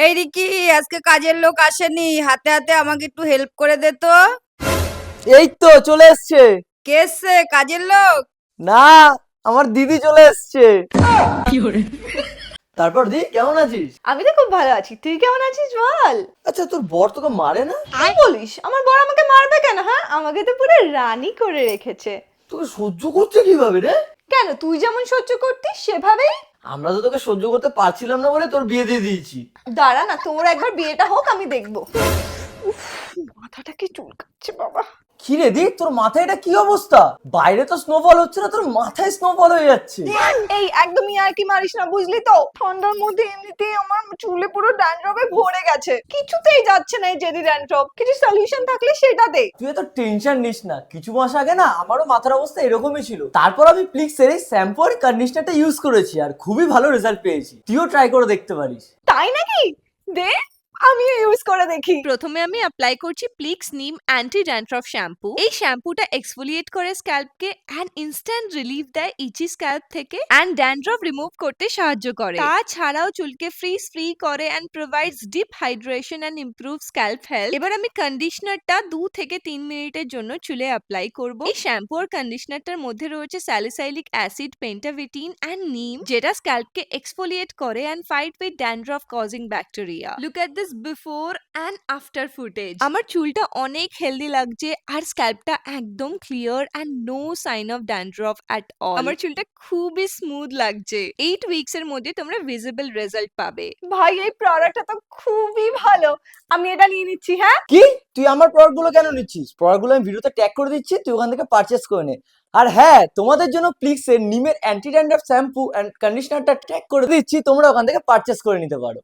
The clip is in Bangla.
এই রিকি, আজকে কাজের লোক আসেনি, হাতে হাতে আমাকে একটু হেল্প করে দে তো। এই তো চলে এসছে। কে এসছে? কাজের লোক? না, আমার দিদি চলে এসছে। তারপর দি কেমন আছিস? আমি তো খুব ভালো আছি, তুই কেমন আছিস বল? আচ্ছা, তোর বর তোকে মারে না? কি বলিস? আমার বর আমাকে মারবে কেন? হ্যাঁ, আমাকে তো পুরো রানী করে রেখেছে। তোকে সহ্য করছে কিভাবে রে? কেন, তুই যেমন সহ্য করতিস সেভাবেই। আমরা তো তোকে সহ্য করতে পারছিলাম না বলে তোর বিয়ে দিয়ে দিয়েছি। দাঁড়া না, তোর একবার বিয়েটা হোক, আমি দেখবো। উফ, মাথাটা কি চুলকাচ্ছে বাবা। কি রে দি, তোর মাথায় এটা কি অবস্থা? বাইরে তো স্নোফল হচ্ছে না, তোর মাথায় স্নোফল হয়ে যাচ্ছে। এই একদমই আর কি মারিস না, বুঝলি তো? ঠান্ডার মধ্যে এমনিতেই আমার চুলে পুরো ড্যান্ড্রফে ভরে গেছে, কিছুতেই যাচ্ছে না এই জেদি ড্যান্ড্রফ। কিছু সলিউশন থাকলে সেটা দে। তুই এত টেনশন নিস না, কিছু মাস আগে না আমারও মাথার অবস্থা এরকমই ছিল। তারপর আমি প্লিক্সের এই শ্যাম্পু আর কন্ডিশনারটা ইউজ করেছি আর খুবই ভালো রেজাল্ট পেয়েছি। তুইও ট্রাই করে দেখতে পারিস। তাই নাকি? দে, আমিও ইউজ করে দেখি। প্রথমে আমি অ্যাপ্লাই করছি প্লিক্স নিম অ্যান্টি ড্যান্ড্রফ শ্যাম্পু। এই শ্যাম্পুটা এক্সফোলিয়েট করে স্ক্যাল্পকে অ্যান্ড ইনস্ট্যান্ট রিলিফ দেয় ইচি স্ক্যাল্প থেকে অ্যান্ড ড্যান্ড্রফ রিমুভ করতে সাহায্য করে। তাছাড়াও চুলকে ফ্রি করে and provides deep hydration and improve scalp health. এবার আমি কন্ডিশনারটা 2 থেকে 3 মিনিটের জন্য চুলে অ্যাপ্লাই করব। এই শ্যাম্পু আর কন্ডিশনারটার মধ্যে রয়েছে স্যালিসাইলিক অ্যাসিড, পেন্টাভিটিন অ্যান্ড নিম, যেটা স্ক্যাল্পকে এক্সফোলিয়েট করে and fight with dandruff causing bacteria. Look at this before and after footage. আমার চুলটা অনেক হেলদি লাগছে আর স্ক্যাল্পটা একদম clear and no sign of dandruff at all. আমার চুলটা খুবই স্মুথ লাগছে। 8 উইকস এর মধ্যে তোমরা ভিজিবল রেজাল্ট পাবে। ভাই, এই প্রোডাক্টটা তো খুবই ভালো, আমি এটা নিয়ে নিচ্ছি। হ্যাঁ, কি, তুই আমার প্রোডাক্ট গুলো কেন নিচ্ছিস? প্রোডাক্ট গুলো আমি ভিডিওতে ট্যাগ করে দিচ্ছি, তুই ওখান থেকে পারচেস করে নে। আর হ্যাঁ, তোমাদের জন্য প্লিক্সের নিমের অ্যান্টি ড্যান্ড্রফ শ্যাম্পু এন্ড কন্ডিশনারটা ট্যাগ করে দিচ্ছি, তোমরা ওখান থেকে পারচেস করে নিতে পারো।